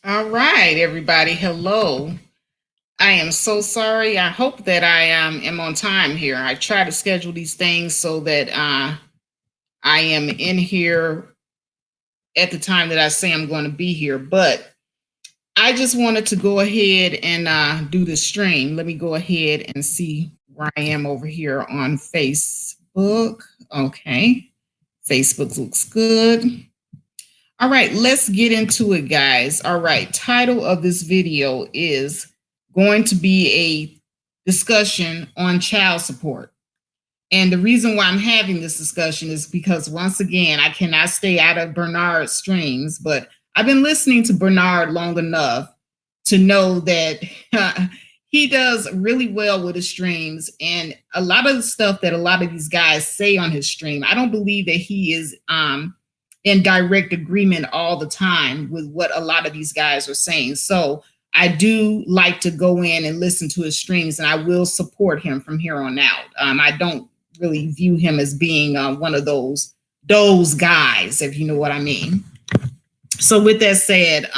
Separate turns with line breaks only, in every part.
All right, everybody. Hello. I am so sorry. I hope that I am on time here. I try to schedule these things so that I am in here at the time that I say I'm going to be here. But I just wanted to go ahead and do the stream. Let me go ahead and see where I am over here on Facebook. Okay. Facebook looks good. All right, let's get into it, guys. All right, title of this video is going to be a discussion on child support. And the reason why I'm having this discussion is because, once again, I cannot stay out of Bernard's streams, but I've been listening to Bernard long enough to know that he does really well with his streams. And a lot of the stuff that a lot of these guys say on his stream, I don't believe that he is in direct agreement all the time with what a lot of these guys are saying. So I do like to go in and listen to his streams, and I will support him from here on out. I don't really view him as being one of those guys, if you know what I mean. So with that said,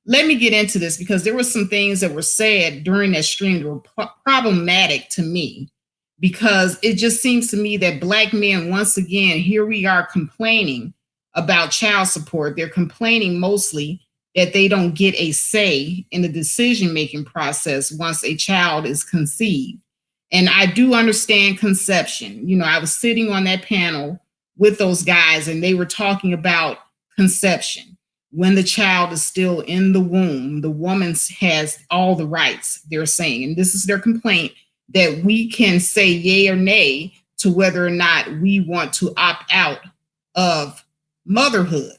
let me get into this, because there were some things that were said during that stream that were problematic to me, because it just seems to me that Black men, once again, here we are complaining about child support. They're complaining mostly that they don't get a say in the decision-making process once a child is conceived. And I do understand conception. You know, I was sitting on that panel with those guys, and they were talking about conception. When the child is still in the womb, the woman has all the rights, they're saying. And this is their complaint, that we can say yay or nay to whether or not we want to opt out of motherhood.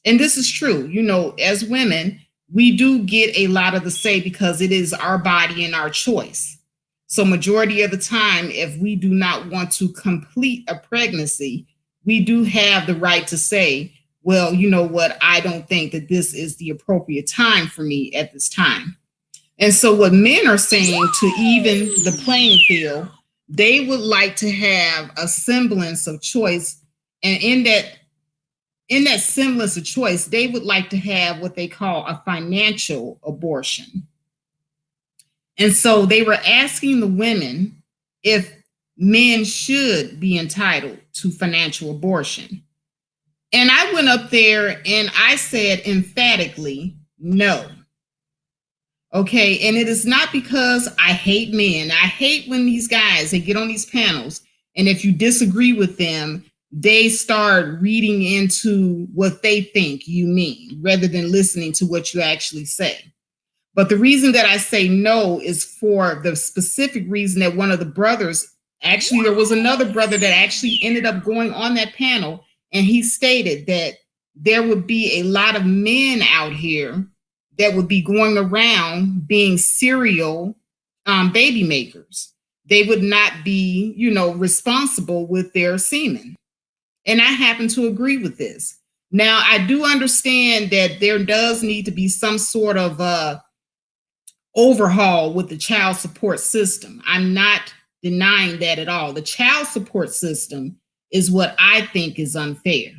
And this is true. You know, as women, we do get a lot of the say because it is our body and our choice. So majority of the time, if we do not want to complete a pregnancy, we do have the right to say, well, you know what, I don't think that this is the appropriate time for me at this time. And so what men are saying, to even the playing field, they would like to have a semblance of choice. And in that semblance of choice, they would like to have what they call a financial abortion. And so they were asking the women if men should be entitled to financial abortion. And I went up there and I said emphatically, no. Okay, and it is not because I hate men. I hate when these guys, they get on these panels, and if you disagree with them, they start reading into what they think you mean rather than listening to what you actually say. But the reason that I say no is for the specific reason that one of the brothers, actually, there was another brother that actually ended up going on that panel, and he stated that there would be a lot of men out here that would be going around being serial baby makers. They would not be, you know, responsible with their semen. And I happen to agree with this. Now, I do understand that there does need to be some sort of overhaul with the child support system. I'm not denying that at all. The child support system is what I think is unfair.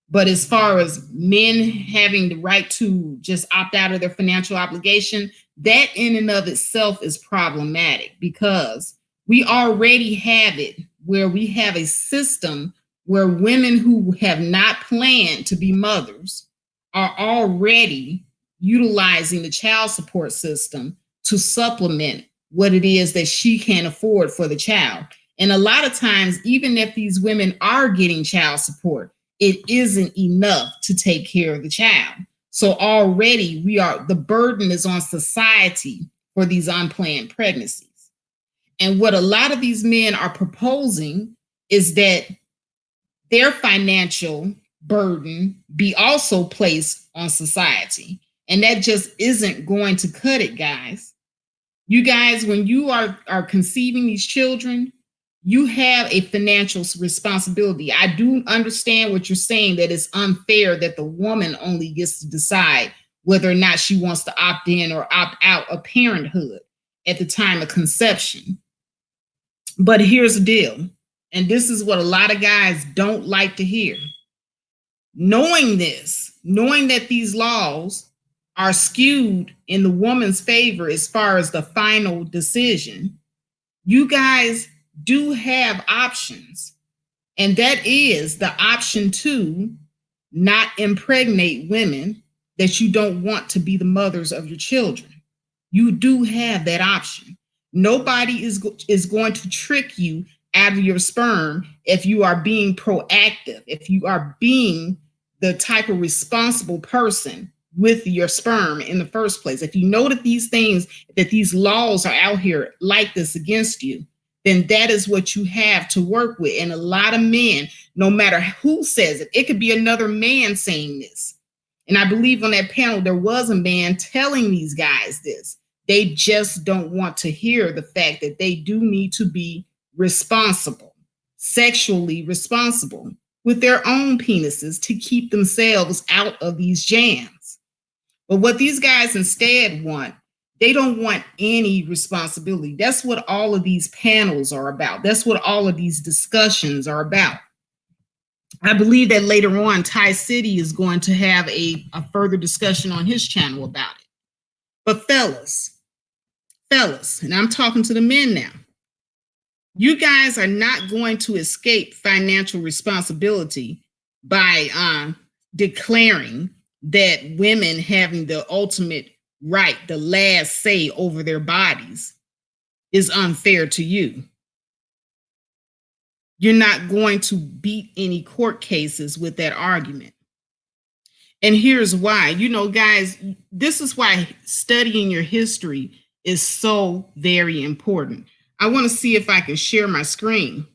But as far as men having the right to just opt out of their financial obligation, that in and of itself is problematic, because we already have it where we have a system where women who have not planned to be mothers are already utilizing the child support system to supplement what it is that she can't afford for the child. And a lot of times, even if these women are getting child support, it isn't enough to take care of the child. So already the burden is on society for these unplanned pregnancies. And what a lot of these men are proposing is that their financial burden be also placed on society. And that just isn't going to cut it, guys. You guys, when you are conceiving these children, you have a financial responsibility. I do understand what you're saying, that it's unfair that the woman only gets to decide whether or not she wants to opt in or opt out of parenthood at the time of conception. But here's the deal, and this is what a lot of guys don't like to hear. Knowing this, knowing that these laws are skewed in the woman's favor as far as the final decision, you guys do have options. And that is the option to not impregnate women that you don't want to be the mothers of your children. You do have that option. Nobody is going to trick you out of your sperm if you are being proactive, if you are being the type of responsible person with your sperm in the first place. If you know that these things, that these laws are out here like this against you, then that is what you have to work with. And a lot of men, no matter who says it, it could be another man saying this. And I believe on that panel, there was a man telling these guys this. They just don't want to hear the fact that they do need to be responsible, sexually responsible with their own penises to keep themselves out of these jams. But what these guys instead want, they don't want any responsibility. That's what all of these panels are about. That's what all of these discussions are about. I believe that later on, Ty City is going to have a further discussion on his channel about it. But fellas, and I'm talking to the men now, you guys are not going to escape financial responsibility by declaring that women having the ultimate right, the last say over their bodies, is unfair to you. You're not going to beat any court cases with that argument. And here's why. You know, guys, this is why studying your history is so very important. I want to see if I can share my screen,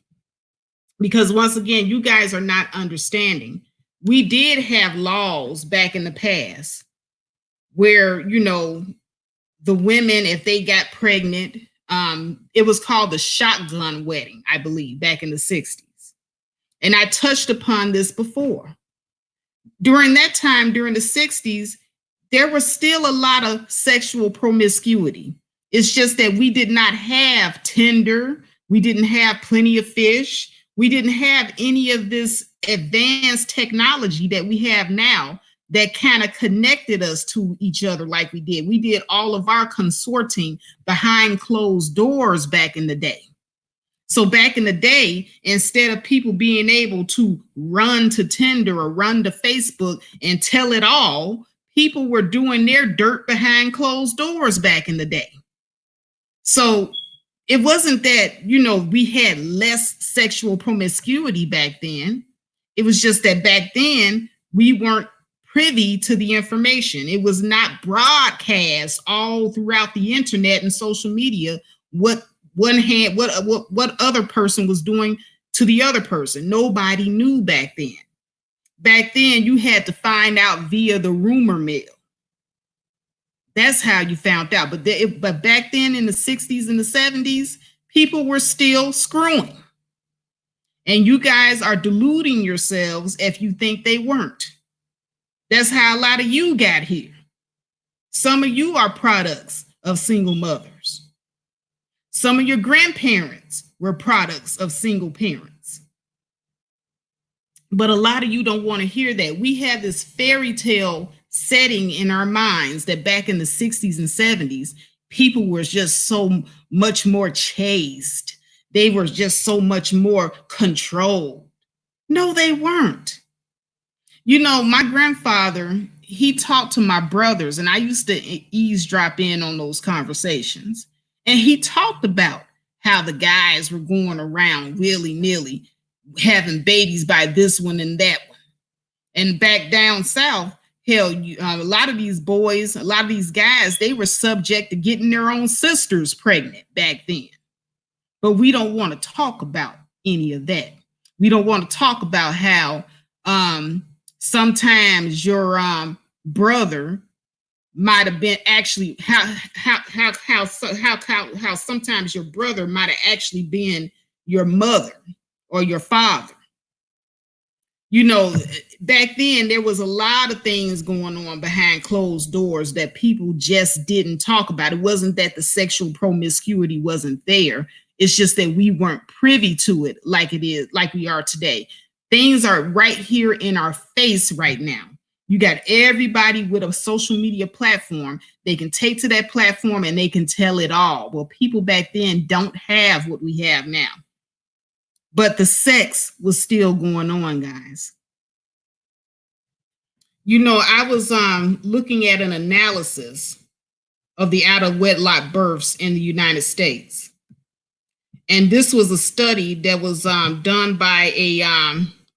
because once again, you guys are not understanding. We did have laws back in the past where, you know, the women, if they got pregnant, it was called the shotgun wedding, I believe, back in the 60s. And I touched upon this before. During that time, during the 60s, there was still a lot of sexual promiscuity. It's just that we did not have Tinder. We didn't have Plenty of Fish. We didn't have any of this advanced technology that we have now that kind of connected us to each other like we did. We did all of our consorting behind closed doors back in the day. So back in the day, instead of people being able to run to Tinder or run to Facebook and tell it all, people were doing their dirt behind closed doors back in the day. So it wasn't that, you know, we had less sexual promiscuity back then. It was just that back then we weren't privy to the information. It was not broadcast all throughout the internet and social media what other person was doing to the other person. Nobody knew back then. Back then, you had to find out via the rumor mill. That's how you found out. But back then in the 60s and the 70s, people were still screwing. And you guys are deluding yourselves if you think they weren't. That's how a lot of you got here. Some of you are products of single mothers. Some of your grandparents were products of single parents. But a lot of you don't want to hear that. We have this fairy tale setting in our minds that back in the 60s and 70s, people were just so much more chaste. They were just so much more controlled. No, they weren't. You know, my grandfather, he talked to my brothers, and I used to eavesdrop in on those conversations. And he talked about how the guys were going around willy-nilly having babies by this one and that one. And back down south, hell, a lot of these boys, a lot of these guys, they were subject to getting their own sisters pregnant back then. But we don't want to talk about any of that. We don't want to talk about how sometimes your brother might have been actually how sometimes your brother might have actually been your mother or your father. You know, back then there was a lot of things going on behind closed doors that people just didn't talk about. It wasn't that the sexual promiscuity wasn't there. It's just that we weren't privy to it like it is, like we are today. Things are right here in our face right now. You got everybody with a social media platform. They can take to that platform and they can tell it all. Well, people back then don't have what we have now. But the sex was still going on, guys. You know, I was looking at an analysis of the out of wedlock births in the United States. And this was a study that was done by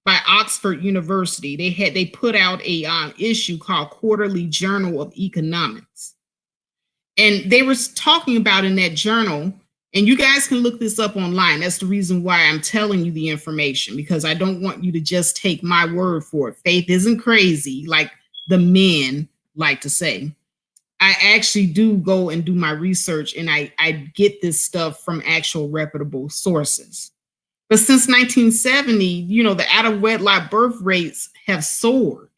by Oxford University. They put out a issue called Quarterly Journal of Economics. And they were talking about in that journal, and you guys can look this up online. That's the reason why I'm telling you the information, because I don't want you to just take my word for it. Faith isn't crazy, like the men like to say. I actually do go and do my research, and I get this stuff from actual reputable sources. But since 1970, you know, the out of wedlock birth rates have soared.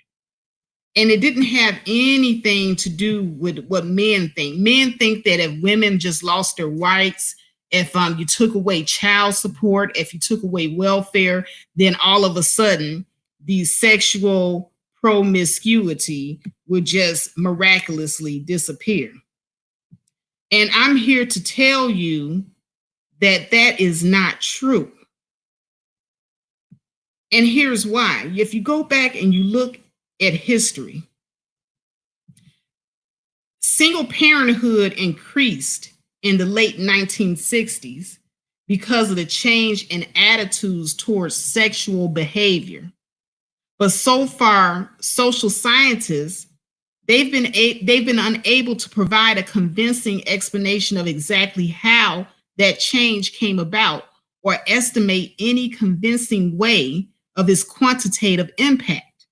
And it didn't have anything to do with what men think. Men think that if women just lost their rights, if you took away child support, if you took away welfare, then all of a sudden the sexual promiscuity would just miraculously disappear. And I'm here to tell you that that is not true. And here's why. If you go back and you look at history, single parenthood increased in the late 1960s because of the change in attitudes towards sexual behavior. But so far, social scientists, they've been unable to provide a convincing explanation of exactly how that change came about or estimate any convincing way of its quantitative impact.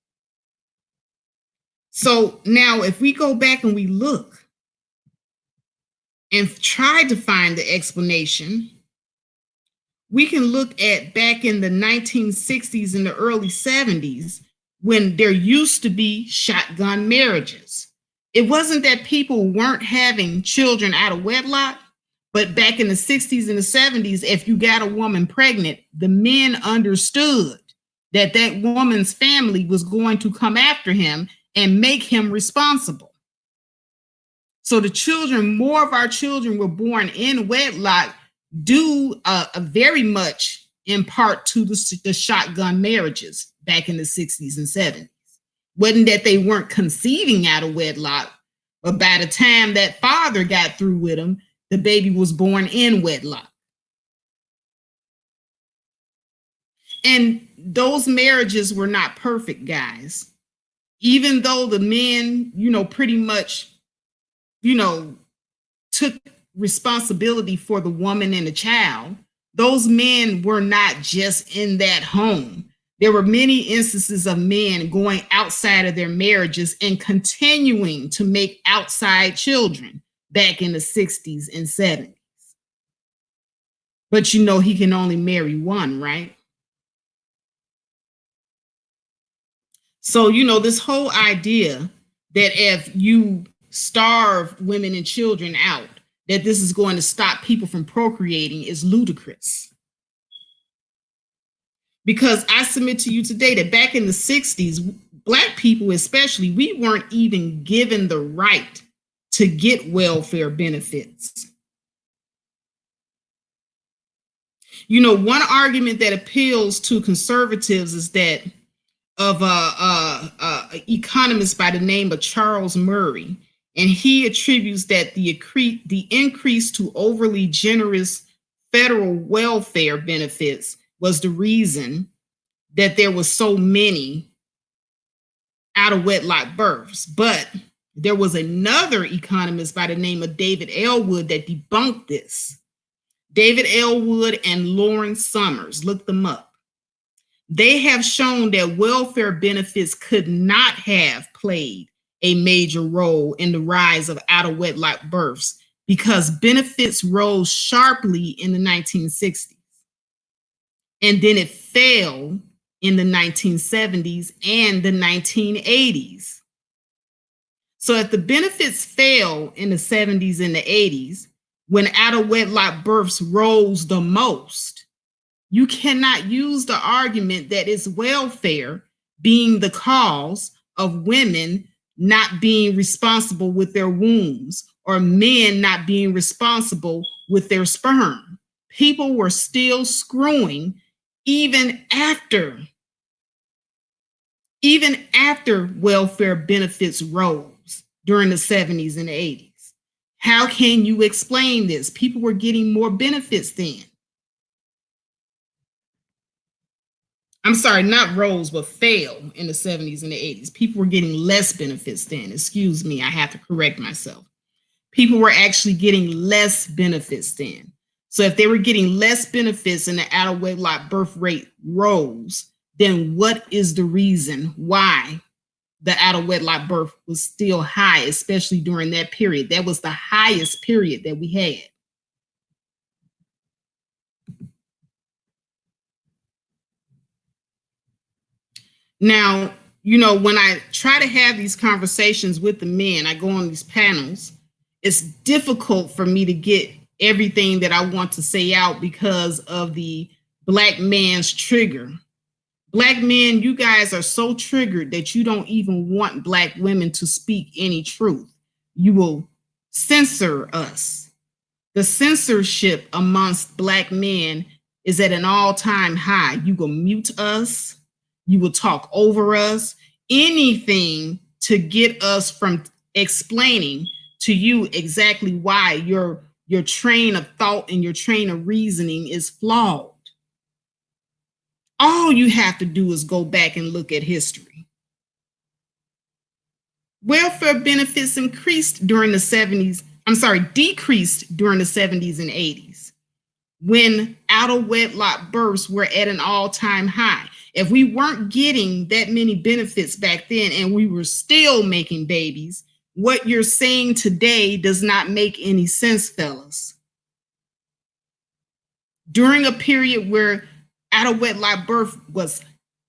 So now if we go back and we look and try to find the explanation, we can look at back in the 1960s and the early 70s when there used to be shotgun marriages. It wasn't that people weren't having children out of wedlock, but back in the 60s and the 70s, if you got a woman pregnant, the men understood that that woman's family was going to come after him and make him responsible. So the children, more of our children were born in wedlock due very much in part to the shotgun marriages back in the 60s and 70s. Wasn't that they weren't conceiving out of wedlock, but by the time that father got through with them, the baby was born in wedlock. And those marriages were not perfect, guys. Even though the men, you know, pretty much, you know, took responsibility for the woman and the child, those men were not just in that home. There were many instances of men going outside of their marriages and continuing to make outside children back in the 60s and 70s. But you know, he can only marry one, right? So, you know, this whole idea that if you starve women and children out, that this is going to stop people from procreating is ludicrous. Because I submit to you today that back in the 60s, Black people especially, we weren't even given the right to get welfare benefits. You know, one argument that appeals to conservatives is that of a economist by the name of Charles Murray, and he attributes that the increase to overly generous federal welfare benefits was the reason that there was so many out of wedlock births. But there was another economist by the name of David Ellwood that debunked this. David Ellwood and Lawrence Summers, look them up. They have shown that welfare benefits could not have played a major role in the rise of out of wedlock births because benefits rose sharply in the 1960s. And then it fell in the 1970s and the 1980s. So if the benefits fell in the 70s and the 80s, when out of wedlock births rose the most, you cannot use the argument that it's welfare being the cause of women not being responsible with their wombs or men not being responsible with their sperm. People were still screwing even after welfare benefits rose during the 70s and 80s. How can you explain this? People were getting more benefits then. I'm sorry, not rose, but fell in the 70s and the 80s. People were getting less benefits then. Excuse me, I have to correct myself. People were actually getting less benefits then. So if they were getting less benefits and the out of wedlock birth rate rose, then what is the reason why the out of wedlock birth was still high, especially during that period? That was the highest period that we had. Now, when I try to have these conversations with the men, I go on these panels, it's difficult for me to get everything that I want to say out because of the Black man's trigger. Black men, you guys are so triggered that you don't even want Black women to speak any truth. You will censor us. The censorship amongst Black men is at an all-time high. You will mute us. You will talk over us. Anything to get us from explaining to you exactly why your train of thought and your train of reasoning is flawed. All you have to do is go back and look at history. Welfare benefits decreased during the 70s and 80s when out of wedlock births were at an all-time high. If we weren't getting that many benefits back then and we were still making babies, what you're saying today does not make any sense, fellas. During a period where out of wedlock birth was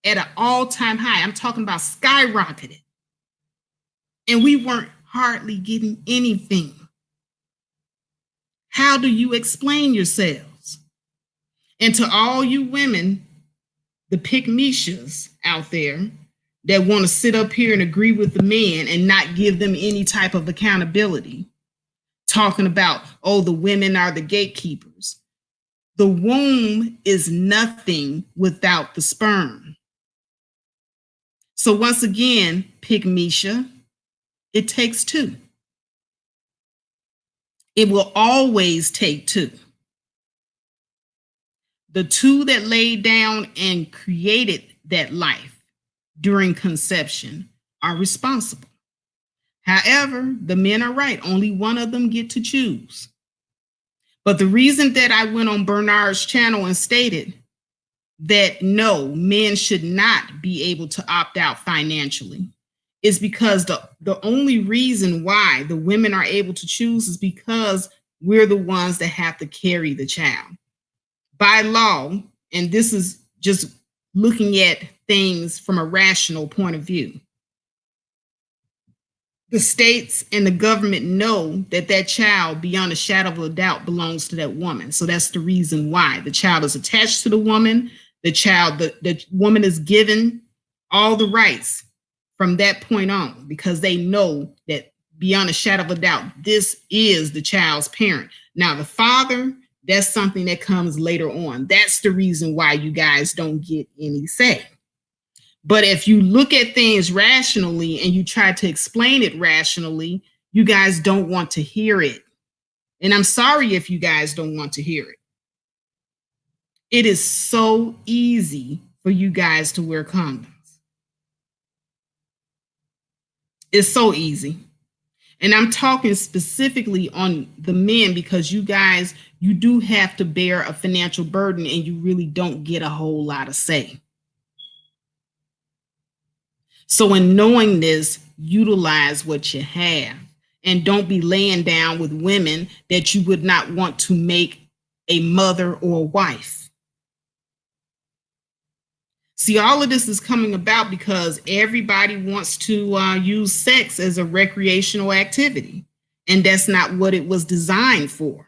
at an all-time high, I'm talking about skyrocketed, and we weren't hardly getting anything. How do you explain yourselves? And to all you women, the pick-meshas out there that want to sit up here and agree with the men and not give them any type of accountability, talking about, oh, the women are the gatekeepers. The womb is nothing without the sperm. So once again, pick-mesha, it takes two. It will always take two. The two that laid down and created that life during conception are responsible. However, the men are right. Only one of them get to choose. But the reason that I went on Bernard's channel and stated that no, men should not be able to opt out financially is because the only reason why the women are able to choose is because we're the ones that have to carry the child. By law, and this is just looking at things from a rational point of view, the states and the government know that that child, beyond a shadow of a doubt, belongs to that woman. So that's the reason why the child is attached to the woman. The woman is given all the rights from that point on, because they know that beyond a shadow of a doubt, this is the child's parent. Now, the father, that's something that comes later on. That's the reason why you guys don't get any say. But if you look at things rationally and you try to explain it rationally, you guys don't want to hear it. And I'm sorry if you guys don't want to hear it. It is so easy for you guys to wear condoms. It's so easy. And I'm talking specifically on the men because you guys, you do have to bear a financial burden and you really don't get a whole lot of say. So in knowing this, utilize what you have and don't be laying down with women that you would not want to make a mother or a wife. See, all of this is coming about because everybody wants to use sex as a recreational activity, and that's not what it was designed for.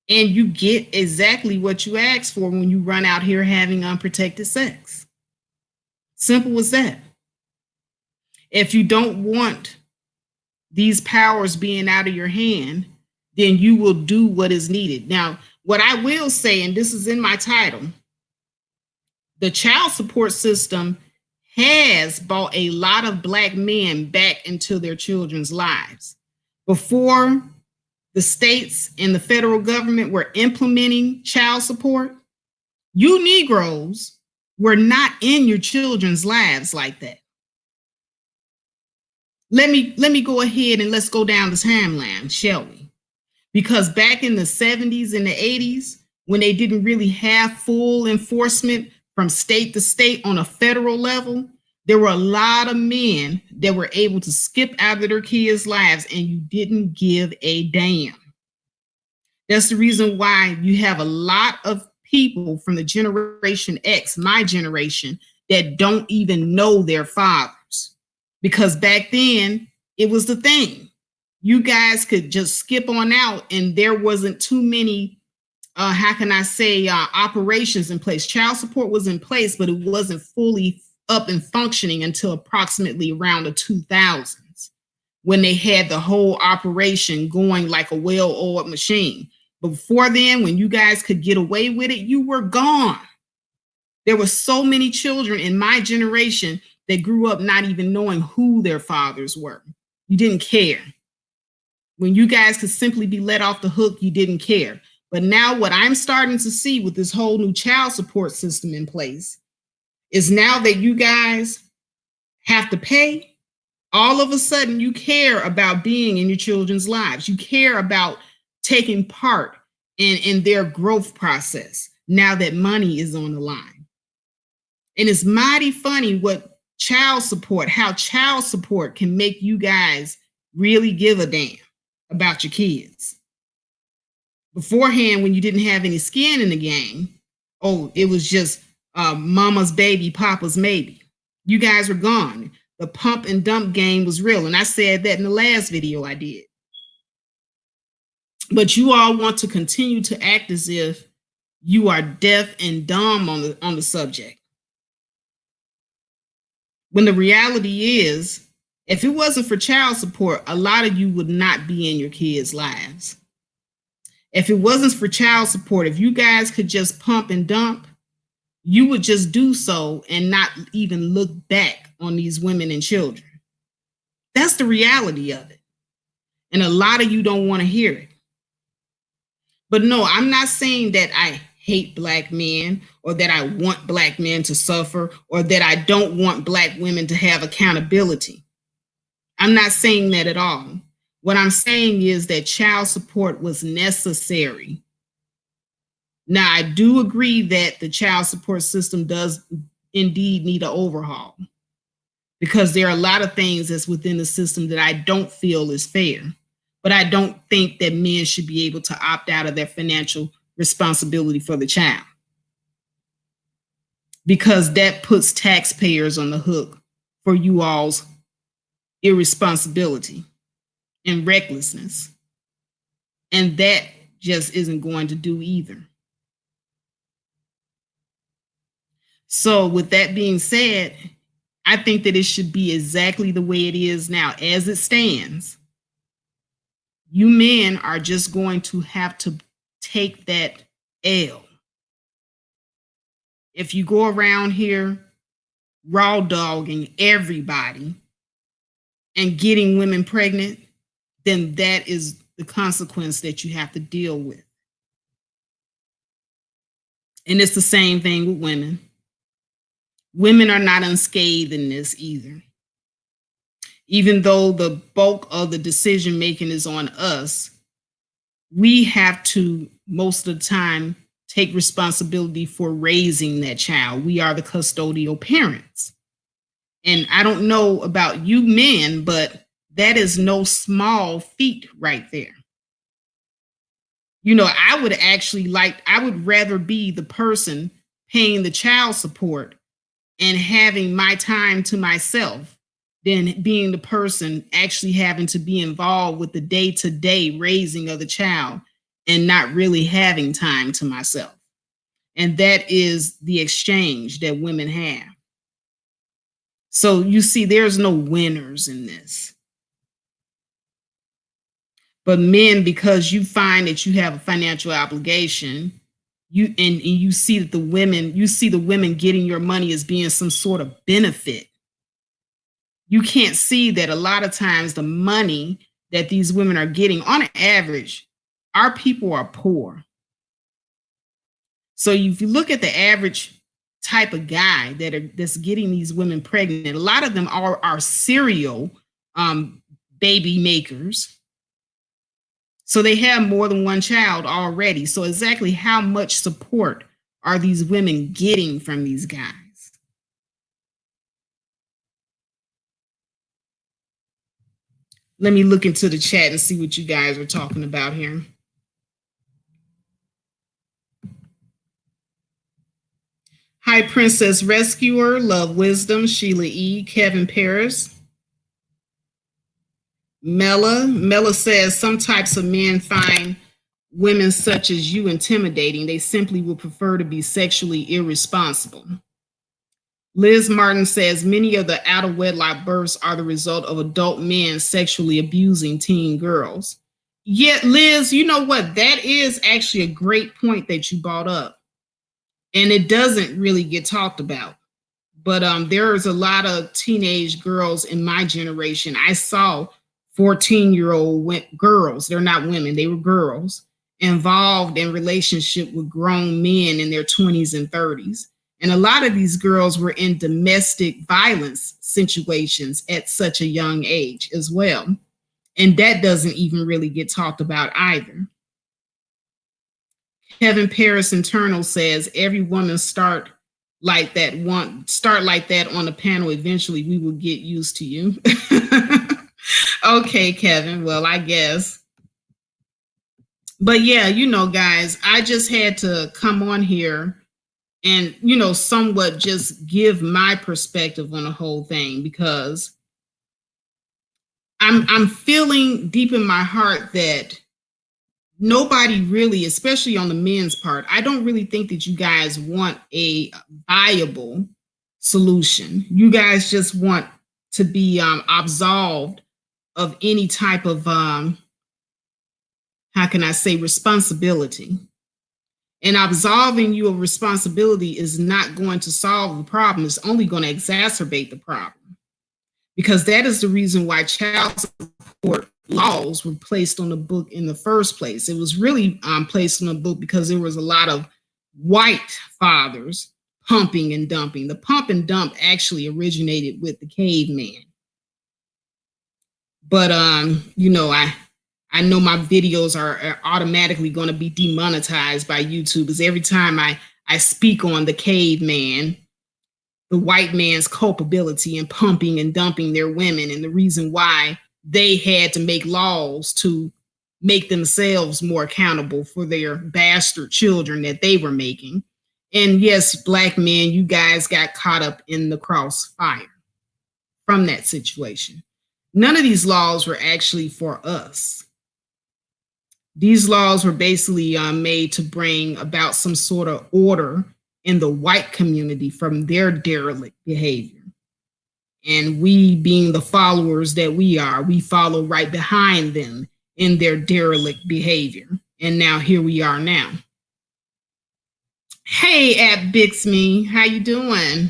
And you get exactly what you ask for when you run out here having unprotected sex. Simple as that. If you don't want these powers being out of your hand, then you will do what is needed. Now, what I will say, and this is in my title, the child support system has brought a lot of Black men back into their children's lives. Before the states and the federal government were implementing child support, you Negroes were not in your children's lives like that. Let me go ahead and let's go down the timeline, shall we? Because back in the 70s and the 80s, when they didn't really have full enforcement from state to state on a federal level, there were a lot of men that were able to skip out of their kids' lives and you didn't give a damn. That's the reason why you have a lot of people from the Generation X, my generation, that don't even know their fathers. Because back then, it was the thing. You guys could just skip on out and there wasn't too many, operations in place. Child support was in place, but it wasn't fully up and functioning until approximately around the 2000s, when they had the whole operation going like a well-oiled machine. But before then, when you guys could get away with it, you were gone. There were so many children in my generation that grew up not even knowing who their fathers were. You didn't care. When you guys could simply be let off the hook, you didn't care. But now what I'm starting to see with this whole new child support system in place is now that you guys have to pay, all of a sudden you care about being in your children's lives. You care about taking part in their growth process now that money is on the line. And it's mighty funny how child support can make you guys really give a damn about your kids. Beforehand, when you didn't have any skin in the game, it was just mama's baby, papa's maybe. You guys were gone. The pump and dump game was real. And I said that in the last video I did. But you all want to continue to act as if you are deaf and dumb on the subject. When the reality is, if it wasn't for child support, a lot of you would not be in your kids' lives. If it wasn't for child support, if you guys could just pump and dump, you would just do so and not even look back on these women and children. That's the reality of it. And a lot of you don't want to hear it. But no, I'm not saying that I hate Black men or that I want Black men to suffer or that I don't want Black women to have accountability. I'm not saying that at all. What I'm saying is that child support was necessary. Now, I do agree that the child support system does indeed need an overhaul, because there are a lot of things that's within the system that I don't feel is fair. But I don't think that men should be able to opt out of their financial responsibility for the child, because that puts taxpayers on the hook for you all's irresponsibility and recklessness. And that just isn't going to do either. So with that being said, I think that it should be exactly the way it is now. As it stands, you men are just going to have to take that L. If you go around here raw dogging everybody and getting women pregnant, then that is the consequence that you have to deal with. And it's the same thing with women. Women are not unscathed in this either. Even though the bulk of the decision making is on us, we have to, most of the time, take responsibility for raising that child. We are the custodial parents. And I don't know about you men, but that is no small feat right there. You know, I would rather be the person paying the child support and having my time to myself than being the person actually having to be involved with the day-to-day raising of the child and not really having time to myself. And that is the exchange that women have. So you see, there's no winners in this. But men, because you find that you have a financial obligation, and you see that you see the women getting your money as being some sort of benefit. You can't see that a lot of times the money that these women are getting, on average, our people are poor. So if you look at the average type of guy that's getting these women pregnant, a lot of them are serial baby makers. So they have more than one child already. So exactly how much support are these women getting from these guys? Let me look into the chat and see what you guys are talking about here. Hi, Princess Rescuer, Love Wisdom, Sheila E., Kevin Paris. Mella says some types of men find women such as you intimidating. They simply would prefer to be sexually irresponsible. Liz Martin says many of the out of wedlock births are the result of adult men sexually abusing teen girls. Yet, Liz, you know what? That is actually a great point that you brought up. And it doesn't really get talked about. But there's a lot of teenage girls in my generation. I saw 14-year-old girls, they're not women, they were girls, involved in relationship with grown men in their 20s and 30s. And a lot of these girls were in domestic violence situations at such a young age as well. And that doesn't even really get talked about either. Kevin Paris Internal says every woman start like that on the panel. Eventually we will get used to you. Okay, Kevin, well, I guess. But yeah, guys, I just had to come on here and somewhat just give my perspective on the whole thing, because I'm feeling deep in my heart that nobody really, especially on the men's part, I don't really think that you guys want a viable solution. You guys just want to be absolved of any type of how can I say, responsibility. And absolving you of responsibility is not going to solve the problem. It's only going to exacerbate the problem, because that is the reason why child support laws were placed on the book in the first place. It was really placed on the book because there was a lot of white fathers pumping and dumping. The pump and dump actually originated with the caveman. But I know my videos are automatically going to be demonetized by YouTube, because every time I speak on the caveman, the white man's culpability in pumping and dumping their women, and the reason why they had to make laws to make themselves more accountable for their bastard children that they were making. And yes, black men, you guys got caught up in the crossfire from that situation. None of these laws were actually for us. These laws were basically made to bring about some sort of order in the white community from their derelict behavior. And we, being the followers that we are, we follow right behind them in their derelict behavior. And now here we are now. Hey, at Bixme, how you doing?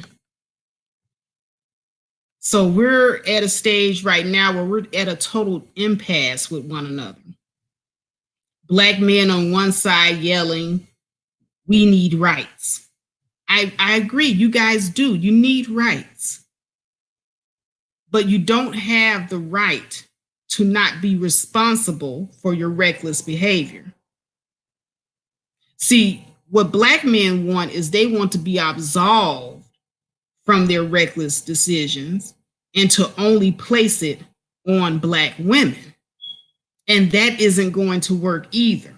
So we're at a stage right now where we're at a total impasse with one another. Black men on one side yelling, we need rights. I agree, you guys do. You need rights. But you don't have the right to not be responsible for your reckless behavior. See, what black men want is they want to be absolved from their reckless decisions and to only place it on black women. And that isn't going to work either.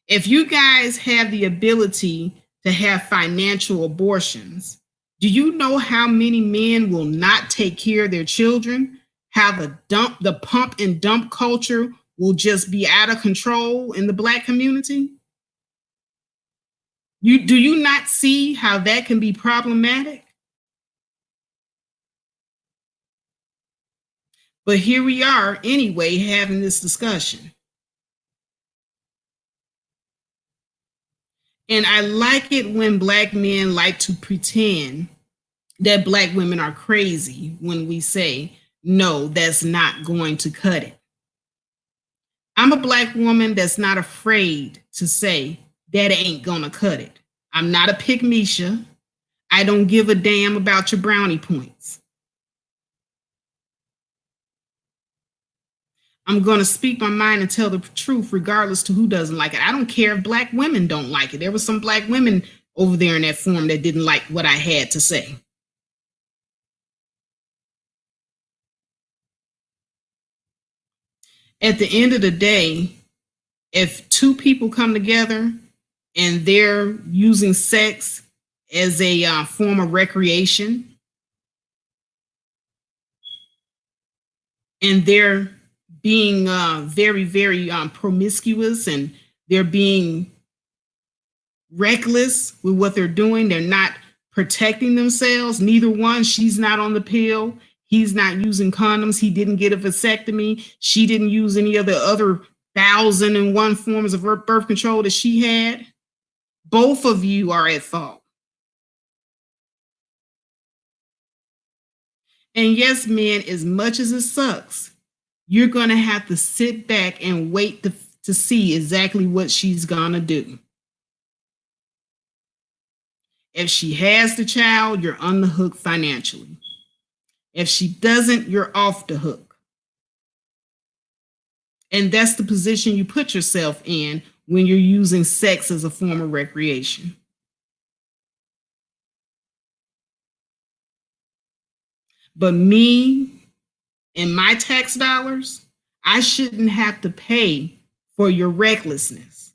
If you guys have the ability to have financial abortions, do you know how many men will not take care of their children? How the pump and dump culture will just be out of control in the black community? Do you not see how that can be problematic? But here we are anyway having this discussion. And I like it when Black men like to pretend that Black women are crazy when we say, no, that's not going to cut it. I'm a Black woman that's not afraid to say that ain't gonna cut it. I'm not a pygmisha. I don't give a damn about your brownie points. I'm going to speak my mind and tell the truth regardless to who doesn't like it. I don't care if Black women don't like it. There were some Black women over there in that forum that didn't like what I had to say. At the end of the day, if two people come together and they're using sex as a form of recreation, and they're being very, very promiscuous, and they're being reckless with what they're doing, they're not protecting themselves. Neither one, she's not on the pill. He's not using condoms. He didn't get a vasectomy. She didn't use any of the other 1,001 forms of birth control that she had. Both of you are at fault. And yes, men, as much as it sucks, you're going to have to sit back and wait to see exactly what she's going to do. If she has the child, you're on the hook financially. If she doesn't, you're off the hook. And that's the position you put yourself in when you're using sex as a form of recreation. But me and my tax dollars, I shouldn't have to pay for your recklessness.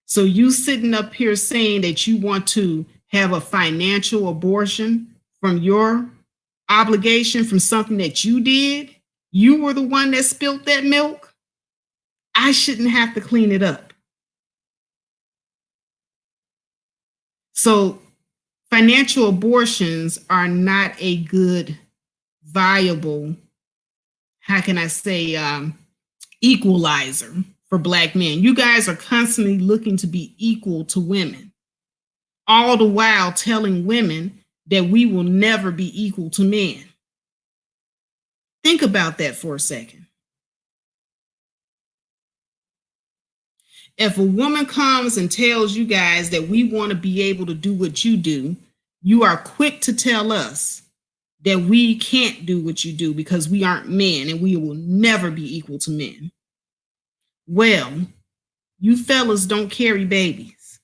So you sitting up here saying that you want to have a financial abortion from your obligation, from something that you did, you were the one that spilled that milk, I shouldn't have to clean it up. So financial abortions are not a good, viable, how can I say, equalizer for Black men. You guys are constantly looking to be equal to women, all the while telling women that we will never be equal to men. Think about that for a second. If a woman comes and tells you guys that we want to be able to do what you do, you are quick to tell us that we can't do what you do because we aren't men and we will never be equal to men. Well, you fellas don't carry babies.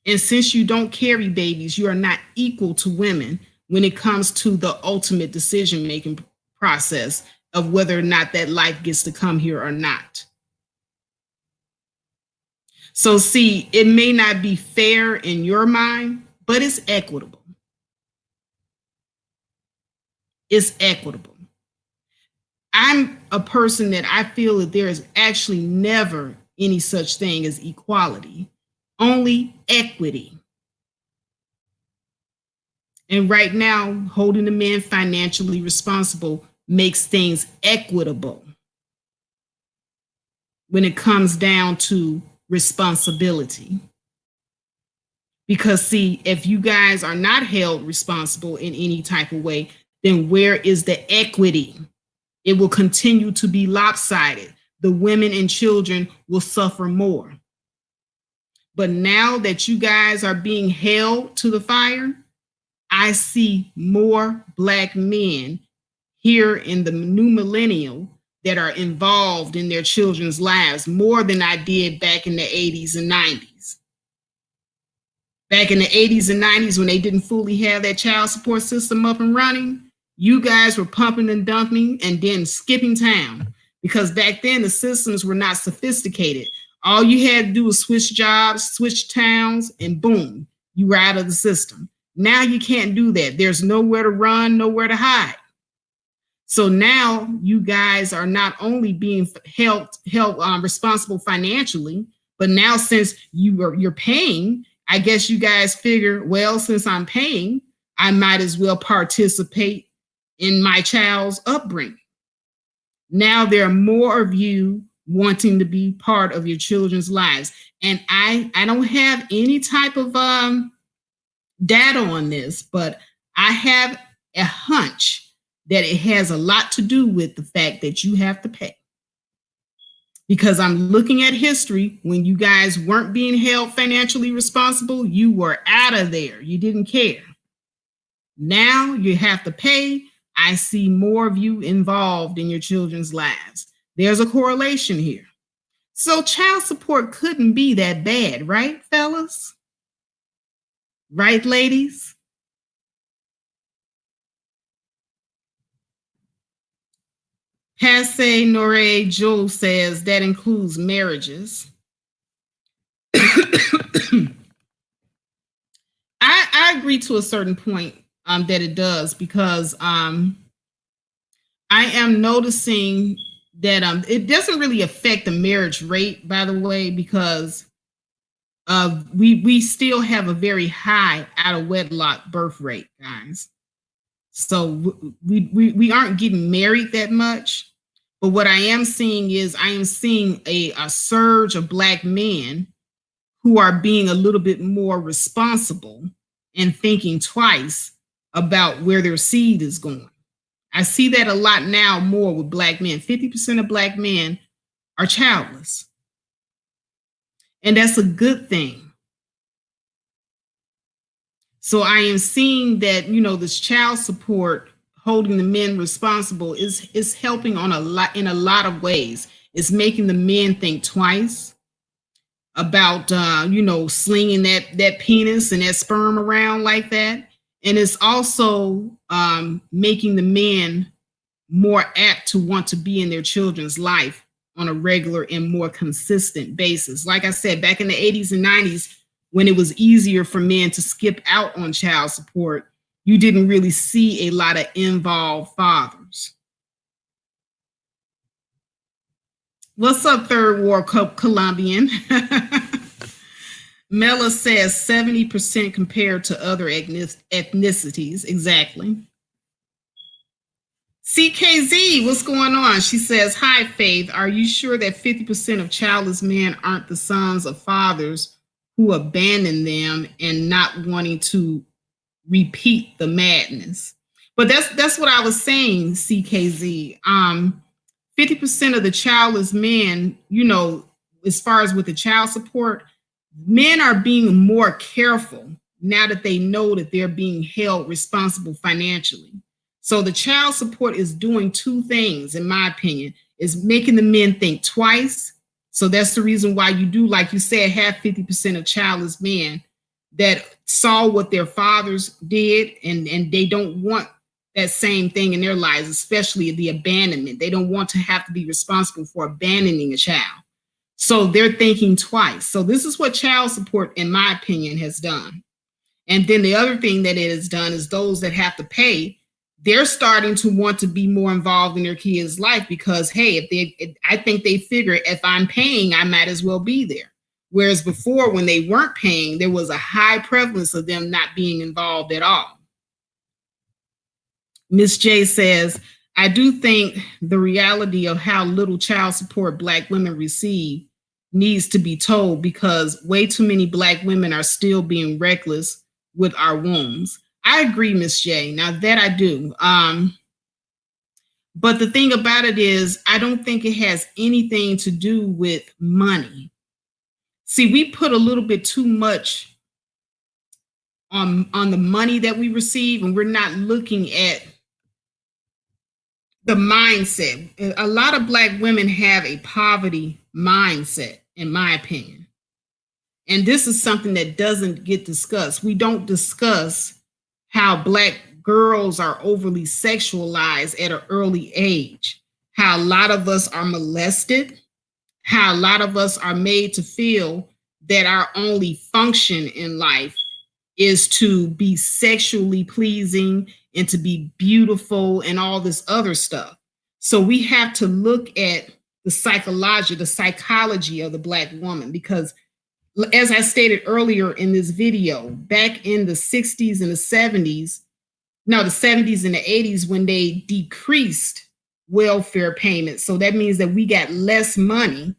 And since you don't carry babies, you are not equal to women when it comes to the ultimate decision-making process of whether or not that life gets to come here or not. So see, it may not be fair in your mind, but it's equitable. It's equitable. I'm a person that I feel that there is actually never any such thing as equality, only equity. And right now, holding the men financially responsible makes things equitable when it comes down to responsibility. Because see, if you guys are not held responsible in any type of way, then where is the equity? It will continue to be lopsided. The women and children will suffer more. But now that you guys are being held to the fire, I see more Black men here in the new millennial that are involved in their children's lives more than I did back in the 80s and 90s. Back in the 80s and 90s, when they didn't fully have that child support system up and running, you guys were pumping and dumping and then skipping town, because back then the systems were not sophisticated. All you had to do was switch jobs, switch towns, and boom, you were out of the system. Now you can't do that. There's nowhere to run, nowhere to hide. So now you guys are not only being held responsible financially, but now since you're paying, I guess you guys figure, well, since I'm paying, I might as well participate in my child's upbringing. Now there are more of you wanting to be part of your children's lives. And I don't have any type of data on this, but I have a hunch that it has a lot to do with the fact that you have to pay. Because I'm looking at history, when you guys weren't being held financially responsible, you were out of there. You didn't care. Now you have to pay. I see more of you involved in your children's lives. There's a correlation here. So child support couldn't be that bad, right, fellas? Right, ladies? Passe Nore Joe says that includes marriages. I agree to a certain point that it does, because I am noticing that it doesn't really affect the marriage rate, by the way, because we still have a very high out of wedlock birth rate, guys. So we aren't getting married that much. But what I am seeing is I am seeing a surge of Black men who are being a little bit more responsible and thinking twice about where their seed is going. I see that a lot now more with Black men. 50% of Black men are childless. And that's a good thing. So I am seeing that, this child support, holding the men responsible, is helping in a lot of ways. It's making the men think twice about slinging that penis and that sperm around like that. And it's also making the men more apt to want to be in their children's life on a regular and more consistent basis. Like I said, back in the 80s and 90s, when it was easier for men to skip out on child support, you didn't really see a lot of involved fathers. What's up, Third World Colombian? Mela says 70% compared to other ethnicities. Exactly. CKZ, what's going on? She says, hi, Faith. Are you sure that 50% of childless men aren't the sons of fathers who abandon them and not wanting to repeat the madness? But that's what I was saying, CKZ. 50% of the childless men, as far as with the child support, men are being more careful now that they know that they're being held responsible financially. So the child support is doing two things, in my opinion, is making the men think twice. So that's the reason why you do, like you said, have 50% of childless men that saw what their fathers did, and they don't want that same thing in their lives, especially the abandonment. They don't want to have to be responsible for abandoning a child. So they're thinking twice. So this is what child support, in my opinion, has done. And then the other thing that it has done is those that have to pay, they're starting to want to be more involved in their kids' life because, hey, I think they figure if I'm paying, I might as well be there. Whereas before, when they weren't paying, there was a high prevalence of them not being involved at all. Miss J says, I do think the reality of how little child support Black women receive needs to be told, because way too many Black women are still being reckless with our wombs. I agree, Miss J. Now that I do. But the thing about it is, I don't think it has anything to do with money. See, we put a little bit too much on the money that we receive, and we're not looking at the mindset. A lot of Black women have a poverty mindset, in my opinion. And this is something that doesn't get discussed. We don't discuss how Black girls are overly sexualized at an early age, how a lot of us are molested, how a lot of us are made to feel that our only function in life is to be sexually pleasing and to be beautiful and all this other stuff. So we have to look at the psychology of the Black woman, because as I stated earlier in this video, back in the 60s and the 70s, no, the 70s and the 80s when they decreased welfare payments. So that means that we got less money.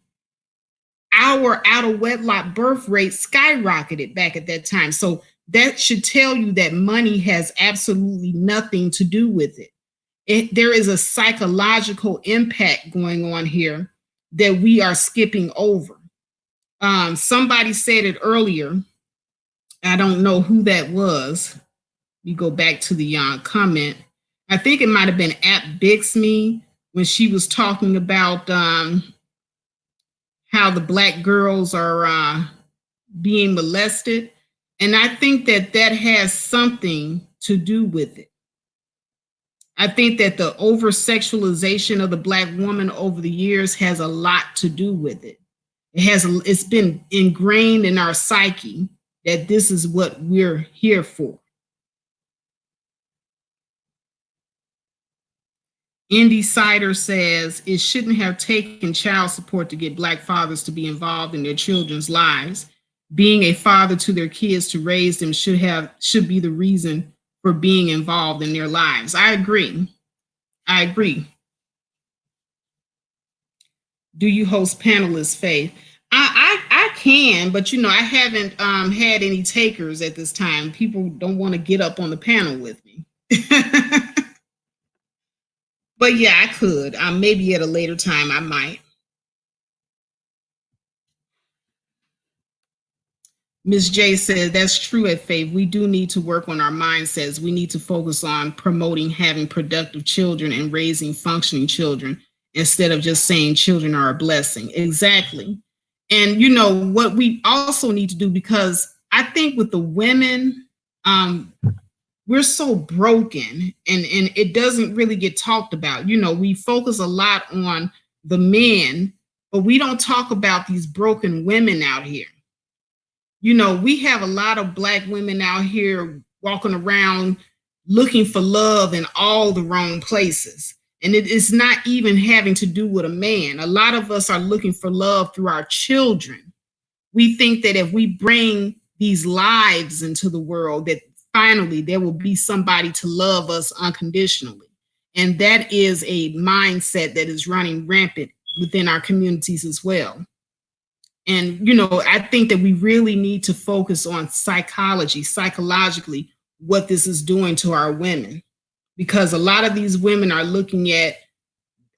Our out of wedlock birth rate skyrocketed back at that time. So that should tell you that money has absolutely nothing to do with it. There is a psychological impact going on here that we are skipping over. Somebody said it earlier. I don't know who that was. You go back to the comment. I think it might have been at Bixme when she was talking about how the Black girls are being molested. And I think that that has something to do with it. I think that the over sexualization of the Black woman over the years has a lot to do with it. It's been ingrained in our psyche that this is what we're here for. Indy Sider says it shouldn't have taken child support to get Black fathers to be involved in their children's lives. Being a father to their kids to raise them should be the reason for being involved in their lives. I agree. Do you host panelists, Faith? I can, but I haven't had any takers at this time. People don't want to get up on the panel with me. But yeah, I could. Maybe at a later time I might. Ms. J said, that's true at Faith. We do need to work on our mindsets. We need to focus on promoting having productive children and raising functioning children instead of just saying children are a blessing. Exactly. And what we also need to do, because I think with the women, we're so broken and it doesn't really get talked about. We focus a lot on the men, but we don't talk about these broken women out here. We have a lot of Black women out here walking around looking for love in all the wrong places. And it is not even having to do with a man. A lot of us are looking for love through our children. We think that if we bring these lives into the world, that finally there will be somebody to love us unconditionally. And that is a mindset that is running rampant within our communities as well. And, I think that we really need to focus on psychologically, what this is doing to our women. Because a lot of these women are looking at,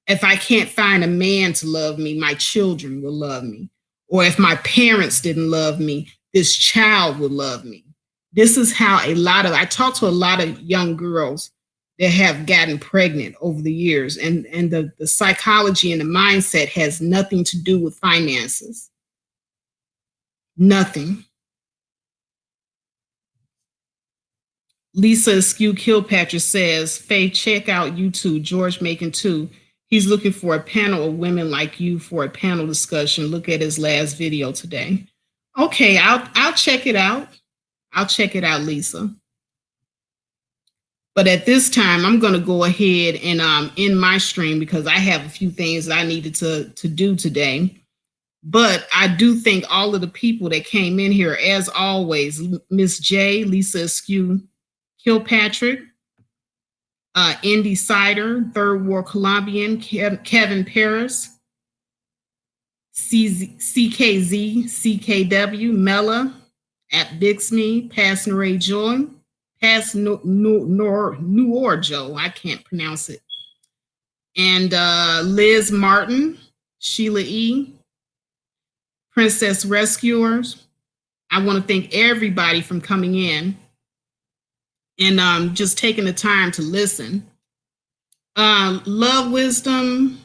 if I can't find a man to love me, my children will love me. Or if my parents didn't love me, this child will love me. This is how I talk to a lot of young girls that have gotten pregnant over the years. And the psychology and the mindset has nothing to do with finances. Nothing. Lisa Askew Kilpatrick says, Faith, check out YouTube, George Macon 2. He's looking for a panel of women like you for a panel discussion. Look at his last video today. Okay, I'll check it out. I'll check it out, Lisa. But at this time, I'm going to go ahead and end my stream because I have a few things that I needed to do today. But I do thank all of the people that came in here, as always. Miss J, Lisa Askew Kilpatrick, Indy Sider, Third War Colombian, Kevin Paris, CKZ, CKW, Mella, at Bixme, Pass Noray Joy, Pass Noor Joe, I can't pronounce it, and Liz Martin, Sheila E., Princess Rescuers. I want to thank everybody from coming in and just taking the time to listen. Love Wisdom.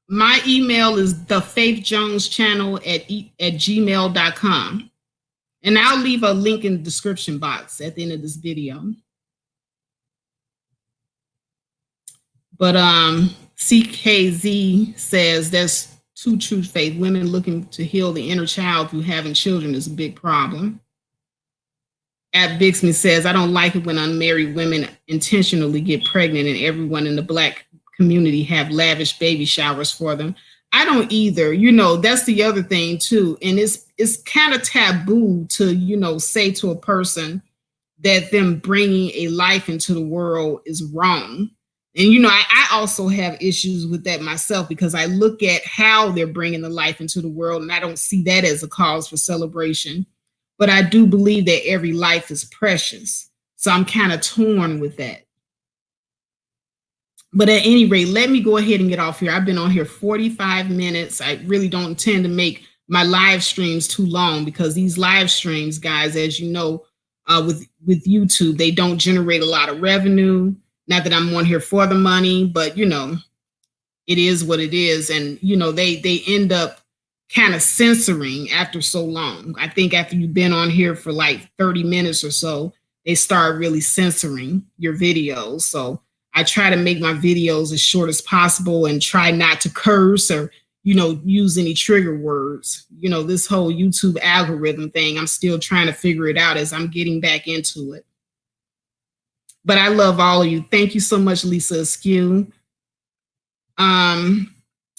My email is thefaithjonechannel@gmail.com. And I'll leave a link in the description box at the end of this video. But CKZ says that's too true, Faith. Women looking to heal the inner child through having children is a big problem. At Bixme says, I don't like it when unmarried women intentionally get pregnant and everyone in the Black community have lavish baby showers for them. I don't either. That's the other thing too. And it's kind of taboo to, say to a person that them bringing a life into the world is wrong. And, you know, I also have issues with that myself because I look at how they're bringing the life into the world and I don't see that as a cause for celebration. But I do believe that every life is precious. So I'm kind of torn with that. But at any rate, let me go ahead and get off here. I've been on here 45 minutes. I really don't intend to make my live streams too long because these live streams, guys, as you know, with YouTube, they don't generate a lot of revenue. Not that I'm on here for the money, but you know, it is what it is. And you know, they end up kind of censoring after so long. I think after you've been on here for like 30 minutes or so, they start really censoring your videos. So I try to make my videos as short as possible and try not to curse or, you know, use any trigger words. You know, this whole YouTube algorithm thing, I'm still trying to figure it out as I'm getting back into it. But I love all of you. Thank you so much, Lisa Askew.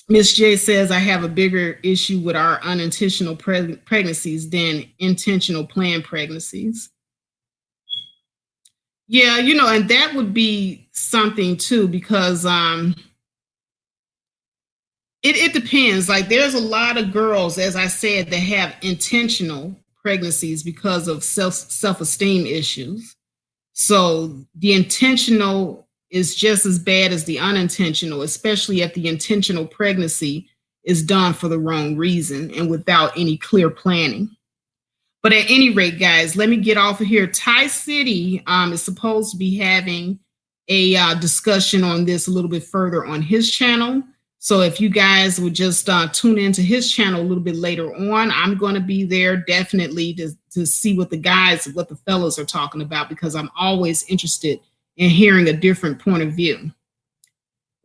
Miss J says, I have a bigger issue with our unintentional pregnancies than intentional planned pregnancies. Yeah, you know, and that would be something too, because it depends. Like there's a lot of girls, as I said, that have intentional pregnancies because of self-esteem issues. So the intentional is just as bad as the unintentional, especially if the intentional pregnancy is done for the wrong reason and without any clear planning. But at any rate, guys, let me get off of here. Ty City is supposed to be having a discussion on this a little bit further on his channel. So if you guys would just tune into his channel a little bit later on, I'm going to be there definitely to see what the fellows are talking about, because I'm always interested in hearing a different point of view.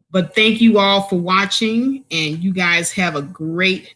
But thank you all for watching, and you guys have a great